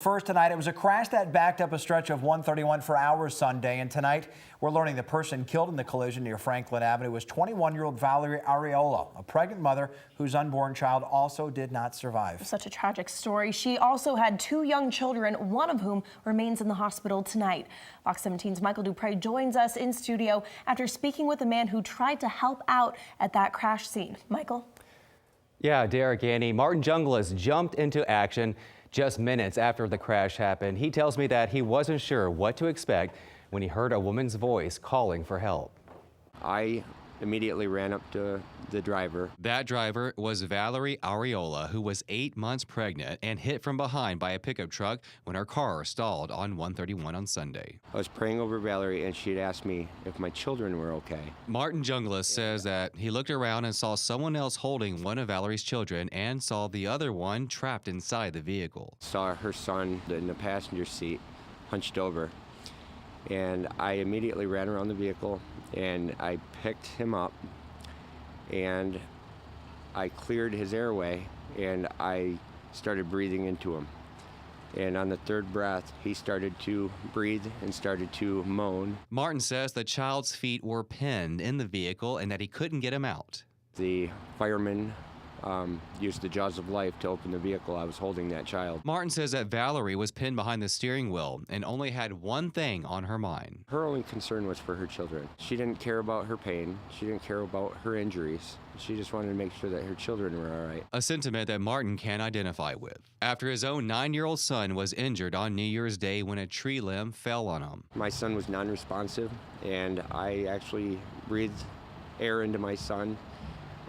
First tonight, it was a crash that backed up a stretch of 131 for hours Sunday. And tonight, we're learning the person killed in the collision near Franklin Avenue was 21-year-old Valerie Ariola, a pregnant mother whose unborn child also did not survive. Such a tragic story. She also had two young children, one of whom remains in the hospital tonight. Fox 17's Michael Dupre joins us in studio after speaking with a man who tried to help out at that crash scene. Michael? Yeah, Derek, Annie, Martin Jungles jumped into action just minutes after the crash happened. He tells me that he wasn't sure what to expect when he heard a woman's voice calling for help. I immediately ran up to the driver. That driver was Valerie Ariola, who was 8 months pregnant and hit from behind by a pickup truck when her car stalled on 131 on Sunday. I was praying over Valerie, and she'd asked me if my children were okay. Martin Jungles says that he looked around and saw someone else holding one of Valerie's children and saw the other one trapped inside the vehicle. Saw her son in the passenger seat, hunched over, and I immediately ran around the vehicle and I picked him up and I cleared his airway and I started breathing into him. And on the third breath, he started to breathe and started to moan. Martin says the child's feet were pinned in the vehicle and that he couldn't get him out. The fireman used the jaws of life to open the vehicle. I was holding that child. Martin says that Valerie was pinned behind the steering wheel and only had one thing on her mind. Her only concern was for her children. She didn't care about her pain. She didn't care about her injuries. She just wanted to make sure that her children were all right. A sentiment that Martin can identify with, after his own 9-year-old son was injured on New Year's Day when a tree limb fell on him. My son was non-responsive, and I actually breathed air into my son,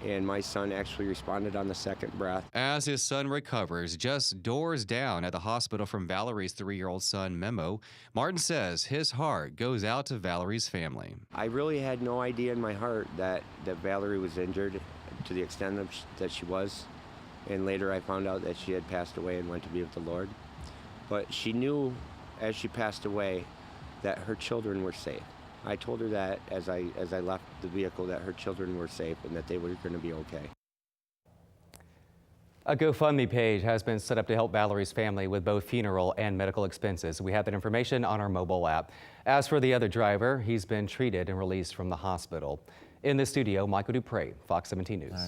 and my son actually responded on the second breath. As his son recovers, just doors down at the hospital from Valerie's 3-year-old son, Memo, Martin says his heart goes out to Valerie's family. I really had no idea in my heart that Valerie was injured to the extent that she was, and later I found out that she had passed away and went to be with the Lord. But she knew as she passed away that her children were safe. I told her that as I left the vehicle, that her children were safe and that they were going to be okay. A GoFundMe page has been set up to help Valerie's family with both funeral and medical expenses. We have that information on our mobile app. As for the other driver, he's been treated and released from the hospital. In the studio, Michael Dupre, Fox 17 News.